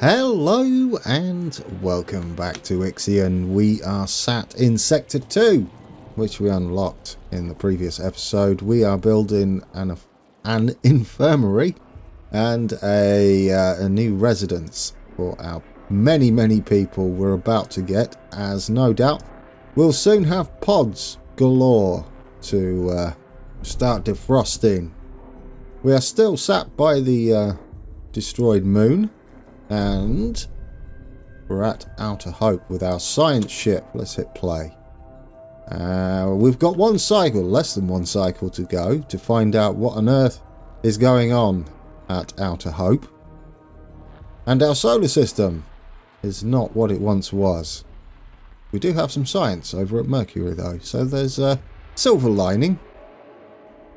Hello and welcome back to Ixion. We are sat in Sector 2, which we unlocked in the previous episode. We are building an infirmary and a new residence for our many people we're about to get, as no doubt we'll soon have pods galore to start defrosting. We are still sat by the destroyed moon. And we're at Outer Hope with our science ship. Let's hit play. We've got less than one cycle to go to find out what on earth is going on at Outer Hope. And our solar system is not what it once was. We do have some science over at Mercury though, so there's a silver lining.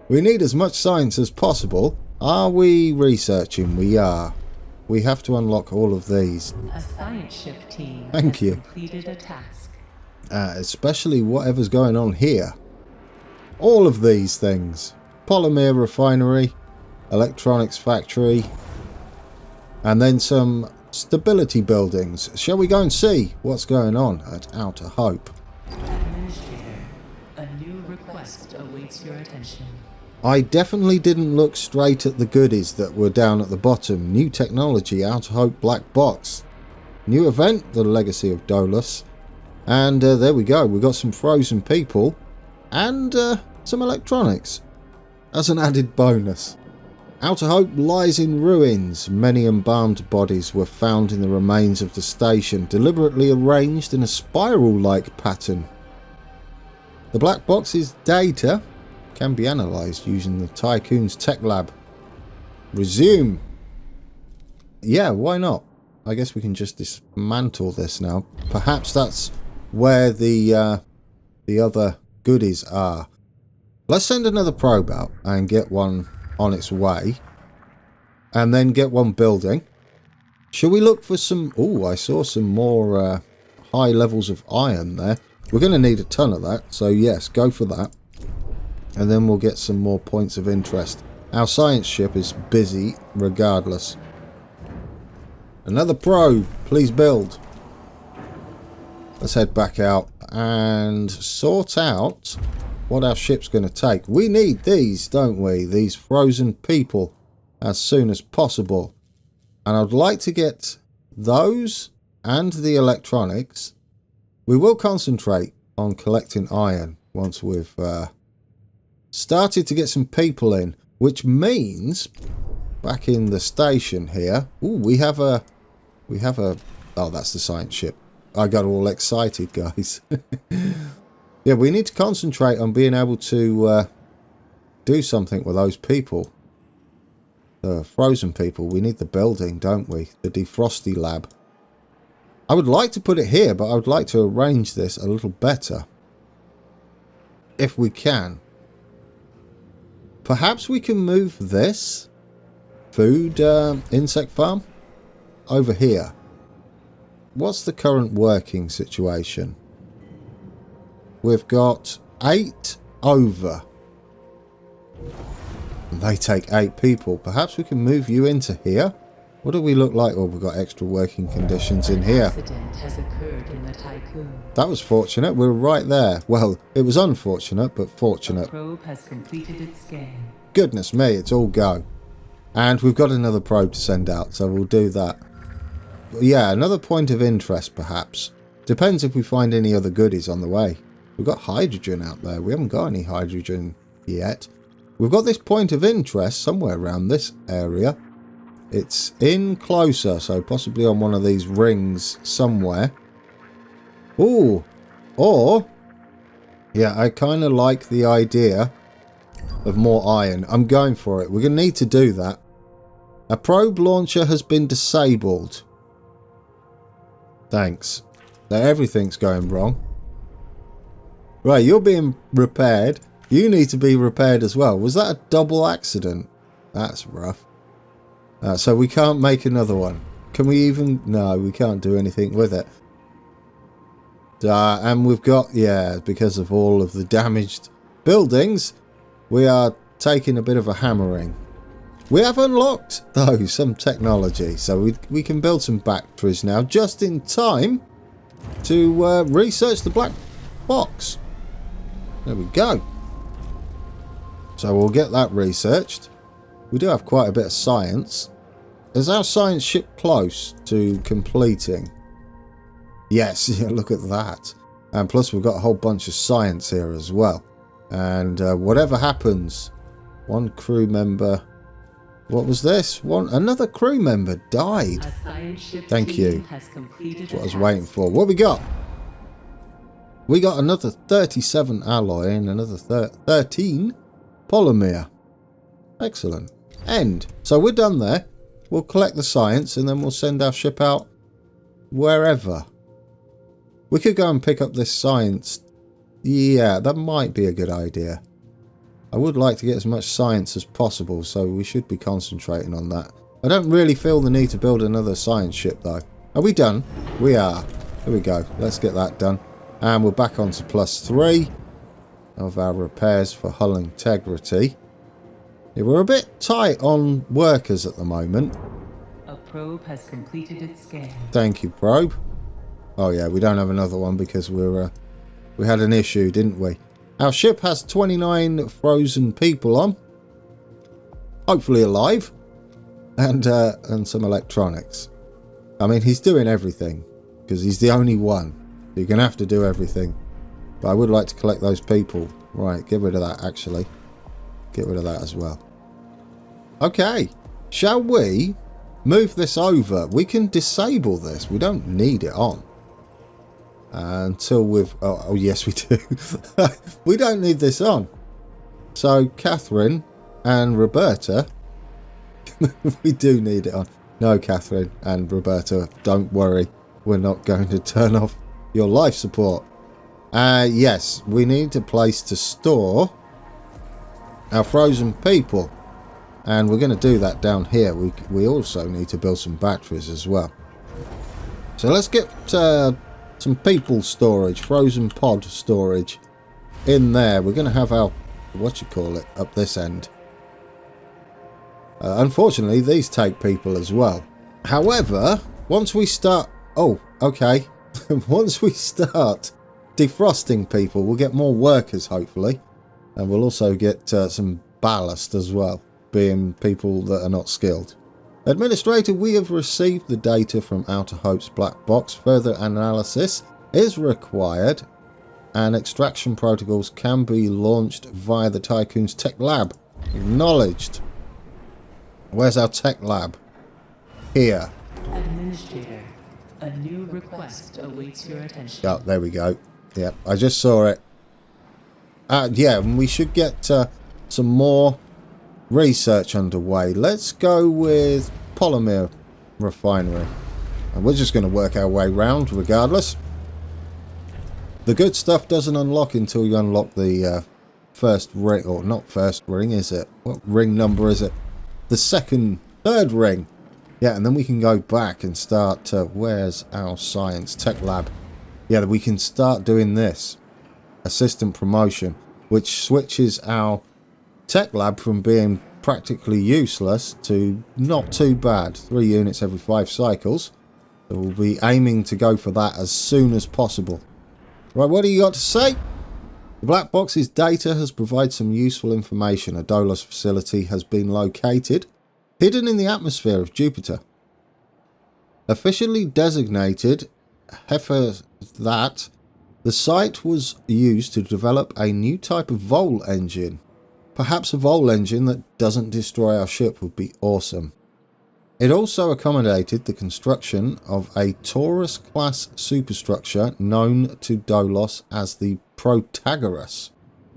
We need as much science as possible. Are we researching? We are. We have to unlock all of these. A science ship team Thank you. Completed a task. Especially whatever's going on here. All of these things. Polymer refinery, electronics factory, and then some stability buildings. Shall we go and see what's going on at Outer Hope? Administrator, a new request awaits your attention. I definitely didn't look straight at the goodies that were down at the bottom. New technology, Outer Hope black box. New event, the legacy of Dolus. And there we go. We got some frozen people and some electronics as an added bonus. Outer Hope lies in ruins. Many embalmed bodies were found in the remains of the station, deliberately arranged in a spiral-like pattern. The black box's data can be analysed using the Tiqqun's tech lab. Resume. Yeah, why not? I guess we can just dismantle this now. Perhaps that's where the other goodies are. Let's send another probe out and get one on its way. And then get one building. Shall we look for some... Oh, I saw some more high levels of iron there. We're going to need a ton of that. So yes, go for that. And then we'll get some more points of interest. Our science ship is busy regardless. Another probe. Please build. Let's head back out and sort out what our ship's going to take. We need these, don't we? These frozen people as soon as possible. And I'd like to get those and the electronics. We will concentrate on collecting iron once we've... started to get some people in, which means back in the station here. Ooh, we have a oh, that's the science ship. I got all excited, guys. Yeah, we need to concentrate on being able to do something with those people. The frozen people. We need the building, don't we? The defrosty lab. I would like to put it here, but I would like to arrange this a little better. If we can. Perhaps we can move this food insect farm over here. What's the current working situation? We've got 8 over. They take 8 people. Perhaps we can move you into here. What do we look like? Oh, we've got extra working conditions in here. An accident has occurred in the Tiqqun. That was fortunate. We were right there. Well, it was unfortunate, but fortunate. The probe has completed its scan. Goodness me, it's all go. And we've got another probe to send out, so we'll do that. But yeah, another point of interest, perhaps. Depends if we find any other goodies on the way. We've got hydrogen out there. We haven't got any hydrogen yet. We've got this point of interest somewhere around this area. It's in closer, so possibly on one of these rings somewhere. Ooh. Or, yeah, I kind of like the idea of more iron. I'm going for it. We're going to need to do that. A probe launcher has been disabled. Thanks. Now everything's going wrong. Right, you're being repaired. You need to be repaired as well. Was that a double accident? That's rough. So we can't make another one. Can we even... No, we can't do anything with it. And we've got... Yeah, because of all of the damaged buildings, we are taking a bit of a hammering. We have unlocked, though, some technology. So we can build some batteries now, just in time to research the black box. There we go. So we'll get that researched. We do have quite a bit of science. Is our science ship close to completing? Yes, yeah, look at that. And plus we've got a whole bunch of science here as well. And whatever happens, one crew member... What was this? Another crew member died. Thank you. That's what I was waiting for. What we got? We got another 37 alloy and another 13 polymer. Excellent. End. So we're done there. We'll collect the science and then we'll send our ship out wherever. We could go and pick up this science. Yeah, that might be a good idea. I would like to get as much science as possible, so we should be concentrating on that. I don't really feel the need to build another science ship, though. Are we done? We are. Here we go. Let's get that done. And we're back on to +3 of our repairs for hull integrity. Yeah, we're a bit tight on workers at the moment. A probe has completed its scan. Thank you, probe. Oh yeah, we don't have another one because we had an issue, didn't we? Our ship has 29 frozen people on, hopefully alive, and some electronics. I mean, he's doing everything because he's the only one. You're going to have to do everything. But I would like to collect those people. Right, get rid of that, actually. Get rid of that as well. Okay, shall we move this over? We can disable this. We don't need it on. Until we've... Oh, yes, we do. We don't need this on. So, Catherine and Roberta... we do need it on. No, Catherine and Roberta, don't worry. We're not going to turn off your life support. Yes, we need a place to store our frozen people. And we're going to do that down here. We also need to build some batteries as well. So let's get... some people storage, frozen pod storage in there. We're going to have our, up this end. Unfortunately, these take people as well. However, once we start... Oh, okay. Once we start defrosting people, we'll get more workers, hopefully. And we'll also get some ballast as well, being people that are not skilled. Administrator, we have received the data from Outer Hope's black box. Further analysis is required and extraction protocols can be launched via the Tiqqun's tech lab. Acknowledged. Where's our tech lab? Here. Administrator, a new request awaits your attention. Oh, there we go. Yep, I just saw it. Yeah, and we should get some more research underway. Let's go with polymer refinery, and we're just going to work our way round regardless. The good stuff doesn't unlock until you unlock the first ring, or not first ring, is it? What ring number is it? The third ring. Yeah, and then we can go back and start where's our science tech lab? Yeah, we can start doing this assistant promotion, which switches our tech lab from being practically useless to not too bad. 3 units every 5 cycles. So we'll be aiming to go for that as soon as possible. Right, what do you got to say? The black box's data has provided some useful information. A Dolos facility has been located, hidden in the atmosphere of Jupiter. Officially designated that the site was used to develop a new type of Vol engine. Perhaps a Vol engine that doesn't destroy our ship would be awesome. It also accommodated the construction of a Taurus-class superstructure known to Dolos as the Protagoras.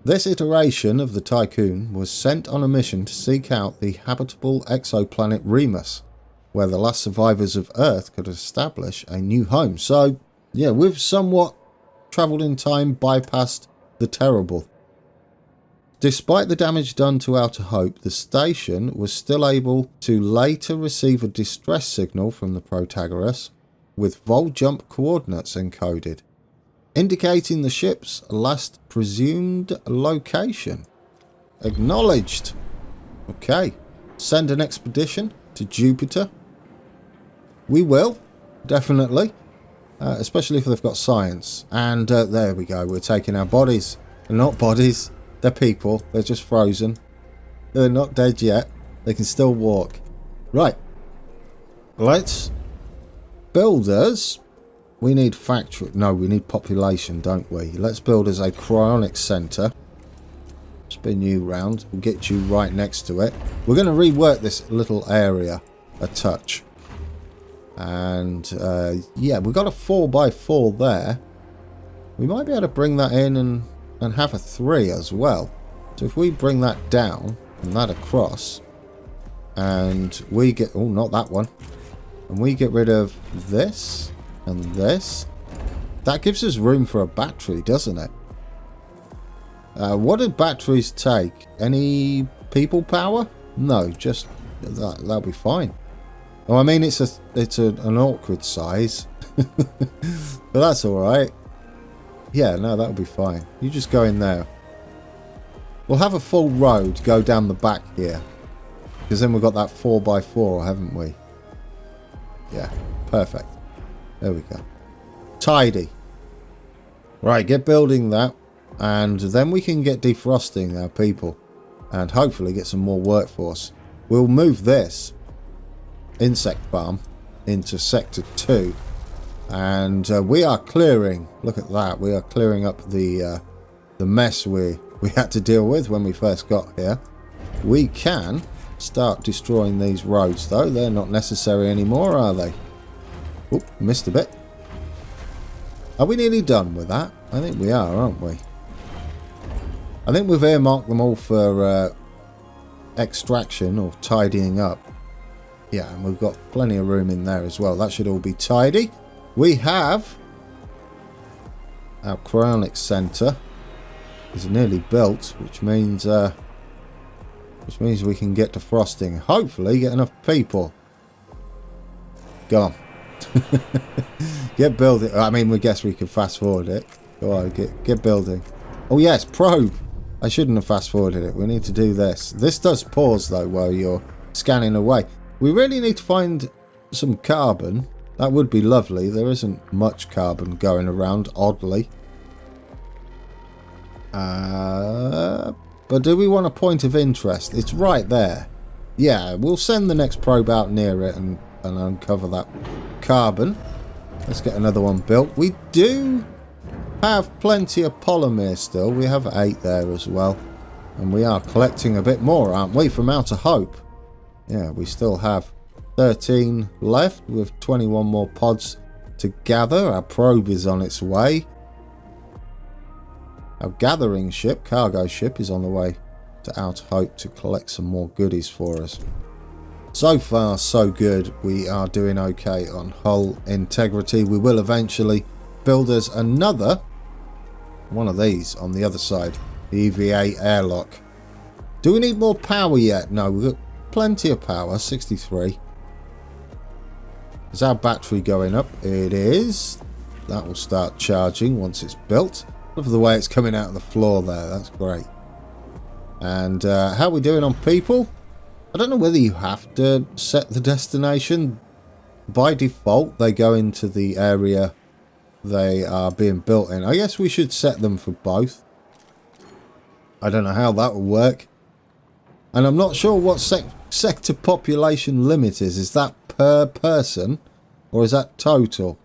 This iteration of the Tiqqun was sent on a mission to seek out the habitable exoplanet Remus, where the last survivors of Earth could establish a new home. So, yeah, we've somewhat travelled in time, bypassed the terrible. Despite the damage done to Outer Hope, the station was still able to later receive a distress signal from the Protagoras with vol jump coordinates encoded, indicating the ship's last presumed location. Acknowledged. Okay. send an expedition to Jupiter? We will, definitely. Especially if they've got science. And there we go. We're taking our bodies. They're not bodies. They're people. They're just frozen. They're not dead yet. They can still walk. Right. Let's build us. We need factory. No, we need population, don't we? Let's build us a cryonic centre. Spin you round. We'll get you right next to it. We're going to rework this little area a touch. And yeah, we've got a 4x4 there. We might be able to bring that in and have a 3 as well. So if we bring that down and that across, and we get, oh, not that one, and we get rid of this and this, that gives us room for a battery, doesn't it? What do batteries take? Any people power? No, just that'll be fine. Oh, I mean, it's an awkward size, but that's all right. Yeah, no, that'll be fine. You just go in there. We'll have a full road go down the back here, because then we've got that 4x4, haven't we? Yeah, perfect. There we go. Tidy. Right, get building that, and then we can get defrosting our people, and hopefully get some more workforce. We'll move this insect farm into sector 2, and we are clearing, look at that, we are clearing up the mess we had to deal with when we first got here. We can start destroying these roads though. They're not necessary anymore, are they? Oop, missed a bit. Are we nearly done with that? I think we are, aren't we? I think we've earmarked them all for extraction or tidying up. Yeah, and we've got plenty of room in there as well. That should all be tidy. We have our cryonic centre is nearly built, which means we can get to frosting. Hopefully, get enough people. Go on, get building. I mean, we guess we could fast forward it. Go on, get building. Oh yes, probe. I shouldn't have fast forwarded it. We need to do this. This does pause though while you're scanning away. We really need to find some carbon. That would be lovely. There isn't much carbon going around, oddly. But do we want a point of interest? It's right there. Yeah, we'll send the next probe out near it and uncover that carbon. Let's get another one built. We do have plenty of polymer still. We have 8 there as well. And we are collecting a bit more, aren't we, from Outer Hope? Yeah, we still have 13 left with 21 more pods to gather. Our probe is on its way. Our gathering ship, cargo ship, is on the way to Outer Hope to collect some more goodies for us. So far, so good. We are doing okay on hull integrity. We will eventually build us another one of these on the other side. The EVA airlock. Do we need more power yet? No, we've got plenty of power. 63. Is our battery going up? It is. That will start charging once it's built. Look at the way it's coming out of the floor there. That's great. And how are we doing on people? I don't know whether you have to set the destination. By default, they go into the area they are being built in. I guess we should set them for both. I don't know how that will work. And I'm not sure what sector population limit is. Is that per person or is that total?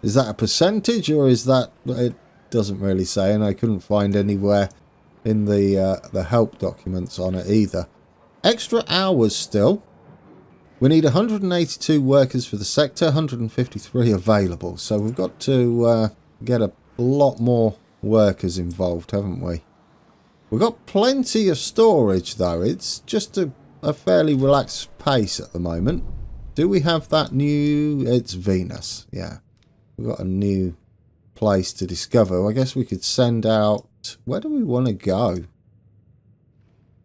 Is that a percentage or is that... It doesn't really say, and I couldn't find anywhere in the help documents on it either. Extra hours still. We need 182 workers for the sector, 153 available. So we've got to get a lot more workers involved, haven't we? We've got plenty of storage though. It's just a fairly relaxed pace at the moment. Do we have that new... It's Venus, yeah. We've got a new place to discover. I guess we could send out... Where do we want to go?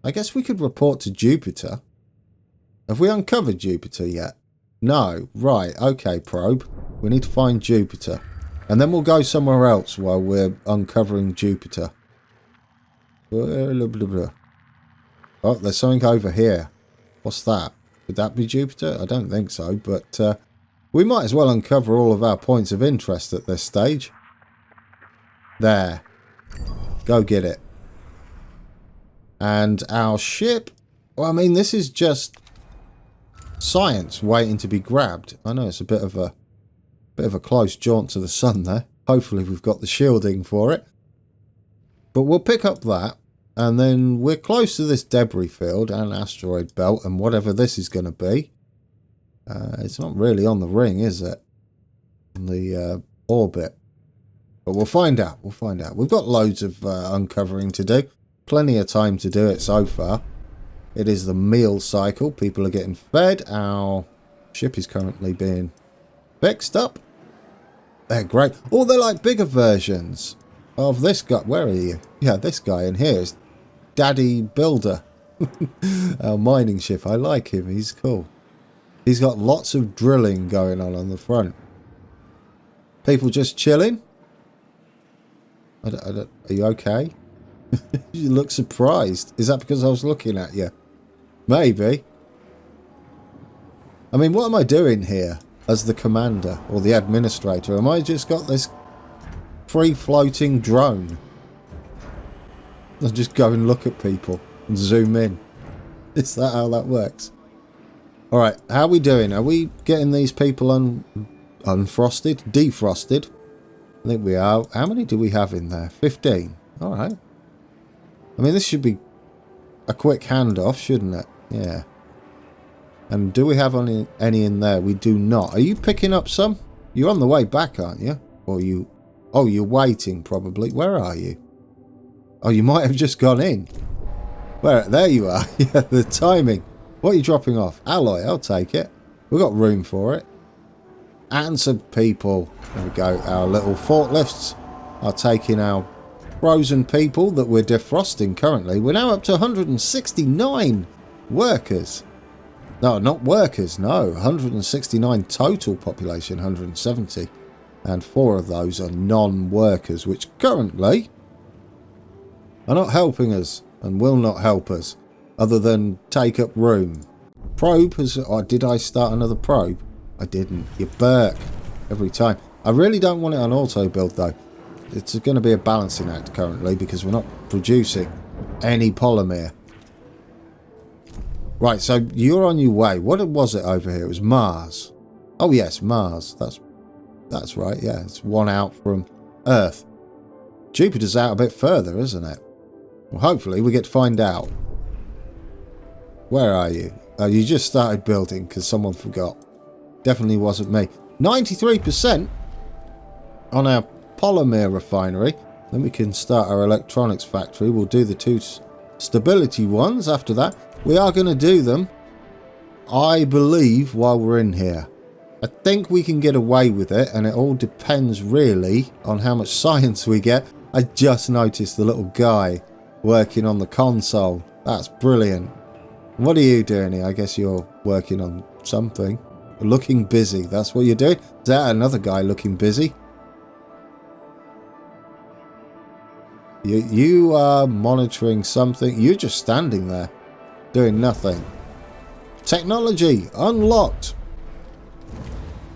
I guess we could report to Jupiter. Have we uncovered Jupiter yet? No. Right. Okay, probe. We need to find Jupiter. And then we'll go somewhere else while we're uncovering Jupiter. Oh, there's something over here. What's that? Would that be Jupiter? I don't think so, but we might as well uncover all of our points of interest at this stage. There. Go get it. And our ship, well, I mean, this is just science waiting to be grabbed. I know it's a bit of a close jaunt to the sun there. Hopefully we've got the shielding for it. But we'll pick up that, and then we're close to this debris field and asteroid belt and whatever this is going to be. It's not really on the ring, is it? On the orbit. But we'll find out. We'll find out. We've got loads of uncovering to do. Plenty of time to do it so far. It is the meal cycle. People are getting fed. Our ship is currently being fixed up. They're great. Oh, they're like bigger versions of this guy. Where are you? Yeah, this guy in here is Daddy Builder. Our mining ship. I like him. He's cool. He's got lots of drilling going on the front. People just chilling. Are you okay? You look surprised. Is that because I was looking at you? Maybe. I mean, what am I doing here as the commander or the administrator? Am I just got this free-floating drone? I'll just go and look at people and zoom in. Is that how that works? Alright, how are we doing? Are we getting these people unfrosted? Defrosted? I think we are. How many do we have in there? 15. Alright. I mean, this should be a quick handoff, shouldn't it? Yeah. And do we have any in there? We do not. Are you picking up some? You're on the way back, aren't you? Or you... Oh, you're waiting, probably. Where are you? Oh, you might have just gone in. Where? There you are. Yeah, the timing. What are you dropping off? Alloy, I'll take it. We've got room for it. And some people. There we go. Our little forklifts are taking our frozen people that we're defrosting currently. We're now up to 169 workers. No, not workers, no. 169 total population, 170. And 4 of those are non-workers, which currently are not helping us and will not help us other than take up room. Probe has... Oh, did I start another probe? I didn't. You Burke. Every time. I really don't want it on auto build though. It's going to be a balancing act currently because we're not producing any polymer. Right, so you're on your way. What was it over here? It was Mars. Oh yes, Mars. That's right, yeah. It's one out from Earth. Jupiter's out a bit further, isn't it? Well, hopefully we get to find out. Where are you? Oh, you just started building because someone forgot. Definitely wasn't me. 93% on our polymer refinery. Then we can start our electronics factory. We'll do the 2 stability ones after that. We are going to do them, I believe, while we're in here. I think we can get away with it, and it all depends really on how much science we get. I just noticed the little guy working on the console. That's brilliant. What are you doing here? I guess you're working on something. Looking busy. That's what you're doing? Is that another guy looking busy? You are monitoring something. You're just standing there doing nothing. Technology unlocked.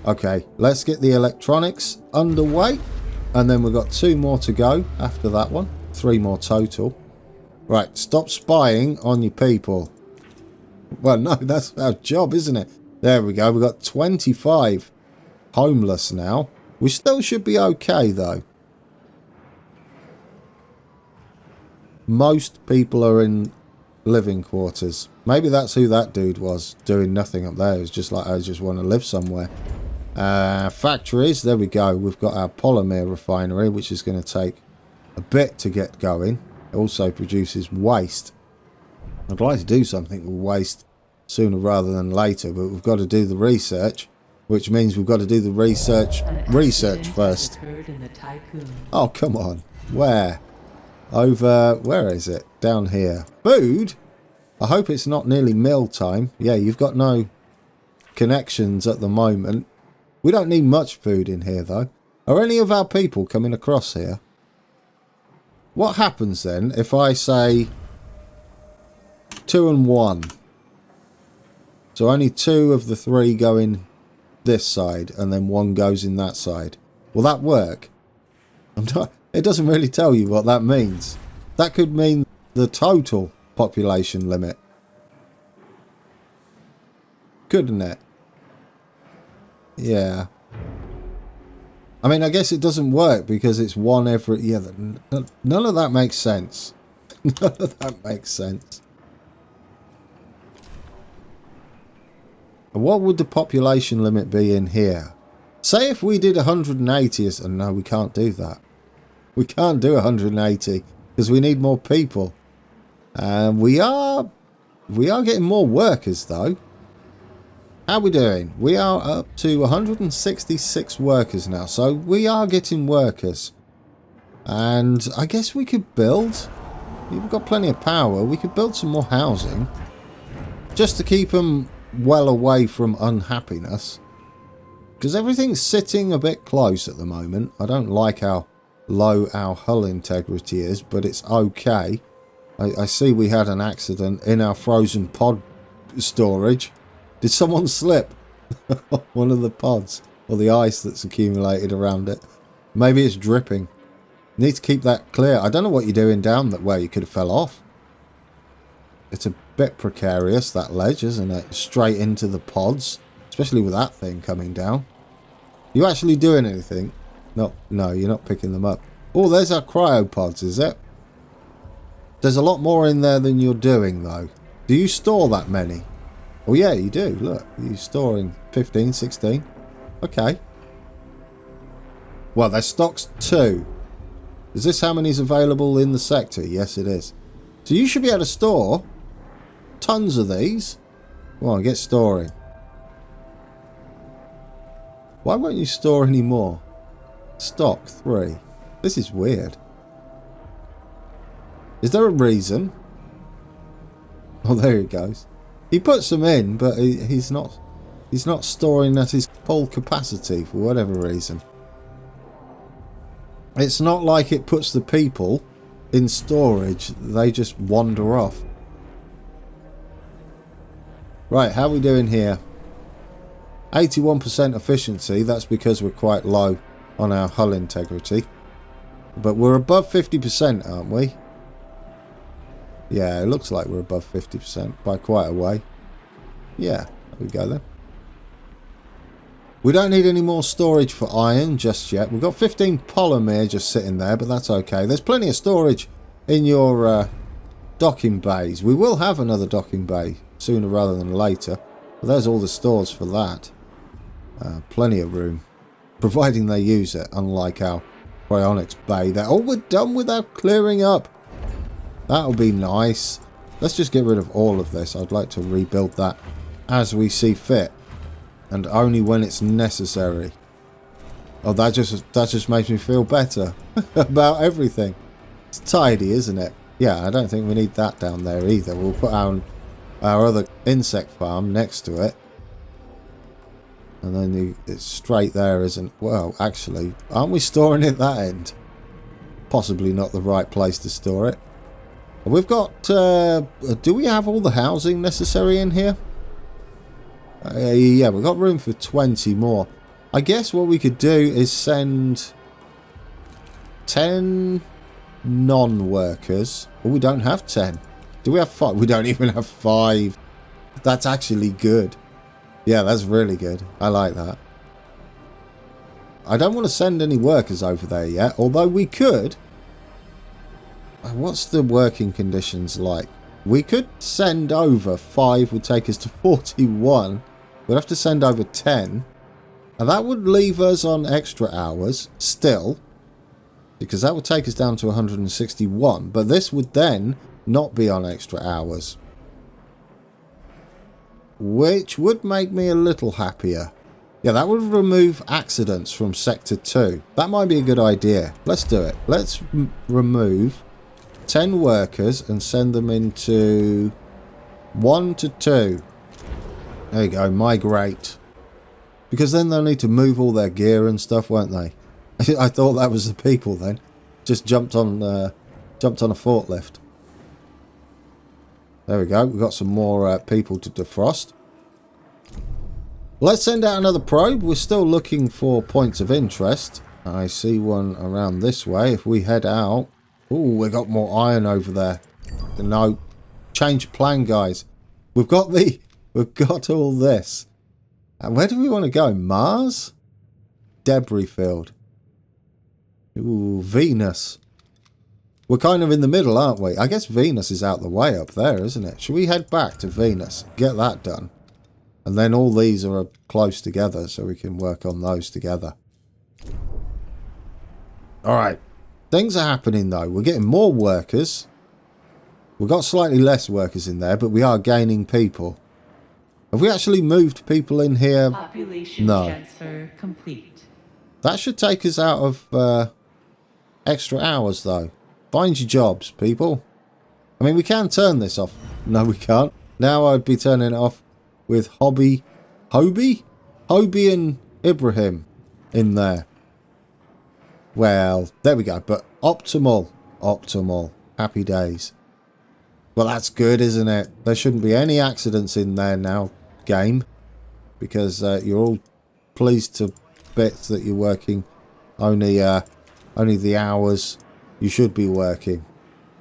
Okay, let's get the electronics underway. And then we've got 2 more to go after that one. 3 more total. Right, stop spying on your people. Well, no, that's our job, isn't it? There we go. We've got 25 homeless now. We still should be okay, though. Most people are in living quarters. Maybe that's who that dude was, doing nothing up there. It's just like, I just want to live somewhere. Factories, there we go. We've got our polymer refinery, which is going to take a bit to get going. It also produces waste. I'd like to do something with waste sooner rather than later, but we've got to do the research, which means we've got to do the research first. Oh, come on. Where? Over, where is it? Down here. Food? I hope it's not nearly meal time. Yeah, you've got no connections at the moment. We don't need much food in here, though. Are any of our people coming across here? What happens then if I say 2 and 1? So only 2 of the 3 go in this side, and then 1 goes in that side. Will that work? It doesn't really tell you what that means. That could mean the total population limit. Couldn't it? Yeah. I mean, I guess it doesn't work because it's 1 every... Yeah, none of that makes sense. None of that makes sense. What would the population limit be in here? Say if we did 180... No, we can't do that. We can't do 180 because we need more people. And we are getting more workers, though. How are we doing? We are up to 166 workers now, so we are getting workers. And I guess we could build... We've got plenty of power. We could build some more housing. Just to keep them well away from unhappiness. Because everything's sitting a bit close at the moment. I don't like how low our hull integrity is, but it's okay. I see we had an accident in our frozen pod storage. Did someone slip one of the pods or the ice that's accumulated around it? Maybe it's dripping. Need to keep that clear. I don't know what you're doing down that way. You could have fell off. It's a bit precarious, that ledge, isn't it? Straight into the pods, especially with that thing coming down. You actually doing anything? No, you're not picking them up. Oh, there's our cryopods, is it? There's a lot more in there than you're doing, though. Do you store that many? Oh yeah, you do. Look, you're storing 15, 16. Okay. Well, there's stocks 2. Is this how many's available in the sector? Yes, it is. So you should be able to store tons of these. Come on, get storing. Why won't you store any more? Stock 3. This is weird. Is there a reason? Oh, there he goes. He puts them in, but he's not storing at his full capacity for whatever reason. It's not like it puts the people in storage. They just wander off. Right, how are we doing here? 81% efficiency. That's because we're quite low on our hull integrity. But we're above 50%, aren't we? Yeah, it looks like we're above 50% by quite a way. Yeah, there we go then. We don't need any more storage for iron just yet. We've got 15 polymer just sitting there, but that's okay. There's plenty of storage in your docking bays. We will have another docking bay sooner rather than later. But there's all the stores for that. Plenty of room. Providing they use it, unlike our cryonics bay there. Oh, we're done with our clearing up. That'll be nice. Let's just get rid of all of this. I'd like to rebuild that as we see fit. And only when it's necessary. Oh, that just makes me feel better about everything. It's tidy, isn't it? Yeah, I don't think we need that down there either. We'll put our other insect farm next to it. And then it's straight there, isn't... Well, actually, aren't we storing it that end? Possibly not the right place to store it. We've got... do we have all the housing necessary in here? Yeah, we've got room for 20 more. I guess what we could do is send 10 non-workers. Oh, we don't have 10. Do we have 5? We don't even have 5. That's actually good. Yeah, that's really good. I like that. I don't want to send any workers over there yet, although we could. What's the working conditions like? We could send over 5, would take us to 41. We'd have to send over 10. And that would leave us on extra hours still. Because that would take us down to 161. But this would then not be on extra hours. Which would make me a little happier. Yeah, that would remove accidents from Sector 2. That might be a good idea. Let's do it. Let's remove 10 workers and send them into 1 to 2. There you go, migrate. Because then they'll need to move all their gear and stuff, won't they? I thought that was the people then. Just jumped on a forklift. There we go. We've got some more people to defrost. Let's send out another probe. We're still looking for points of interest. I see one around this way. If we head out... Ooh, we got more iron over there. No. Change plan, guys. We've got all this. And where do we want to go? Mars? Debris field. Ooh, Venus. We're kind of in the middle, aren't we? I guess Venus is out the way up there, isn't it? Should we head back to Venus? Get that done. And then all these are close together, so we can work on those together. Alright. Things are happening, though. We're getting more workers. We've got slightly less workers in there, but we are gaining people. Have we actually moved people in here? Population No. transfer complete. That should take us out of extra hours, though. Find your jobs, people. I mean, we can turn this off. No, we can't. Now I'd be turning it off with Hobby and Ibrahim in there. Well, there we go. But optimal. Happy days. Well, that's good, isn't it? There shouldn't be any accidents in there now, game. Because you're all pleased to bits that you're working only the hours you should be working.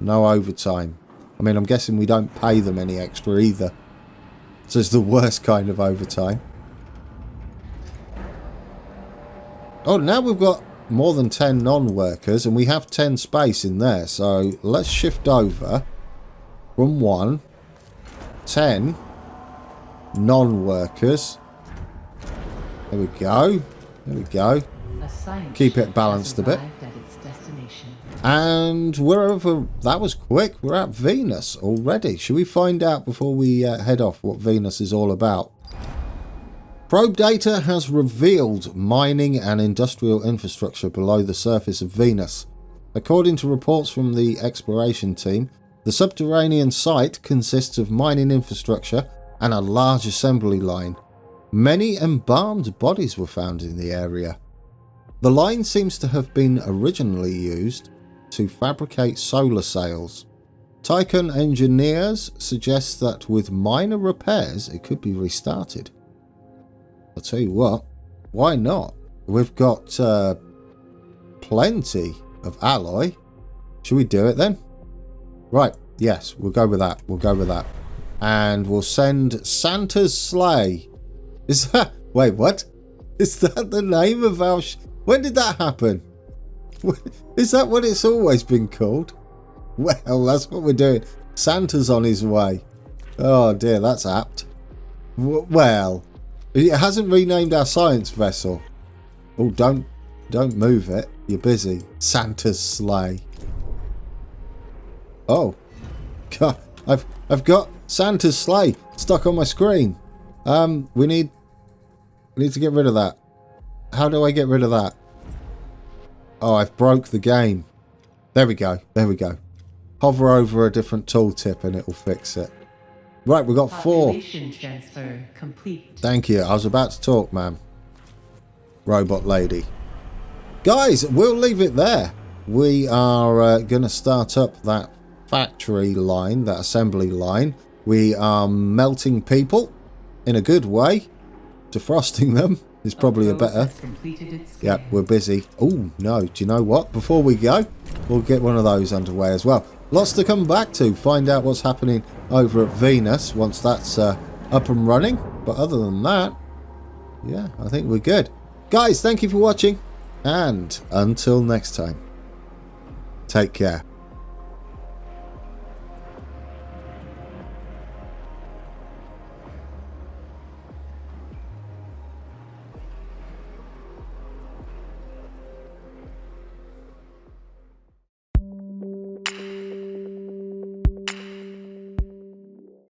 No overtime. I mean, I'm guessing we don't pay them any extra either. So it's the worst kind of overtime. Oh, now we've got more than 10 non-workers and we have 10 space in there. So let's shift over from 1, 10 non-workers. There we go. There we go. Keep it balanced a bit. And wherever... That was quick. We're at Venus already. Should we find out before we head off what Venus is all about? Probe data has revealed mining and industrial infrastructure below the surface of Venus. According to reports from the exploration team, the subterranean site consists of mining infrastructure and a large assembly line. Many embalmed bodies were found in the area. The line seems to have been originally used to fabricate solar sails. Tiqqun engineers suggest that with minor repairs it could be restarted. I'll tell you what, why not? We've got plenty of alloy. Should we do it then? Right, yes, we'll go with that. We'll go with that. And we'll send Santa's Sleigh. Is that... Wait, what? Is that the name of our... When did that happen? Is that what it's always been called? Well, that's what we're doing. Santa's on his way. Oh dear, that's apt. Well, it hasn't renamed our science vessel. Oh, don't move it. You're busy. Santa's Sleigh. Oh, God, I've got Santa's Sleigh stuck on my screen. We need to get rid of that. How do I get rid of that? Oh, I've broke the game. There we go. There we go. Hover over a different tooltip and it will fix it. Right, we've got 4. Population transfer complete. Thank you. I was about to talk, ma'am. Robot lady. Guys, we'll leave it there. We are going to start up that factory line, that assembly line. We are melting people in a good way. Defrosting them is probably a better. Yep, we're busy. Oh, no. Do you know what? Before we go, we'll get one of those underway as well. Lots to come back to. Find out what's happening over at Venus once that's up and running. But other than that, yeah, I think we're good. Guys, thank you for watching. And until next time, take care.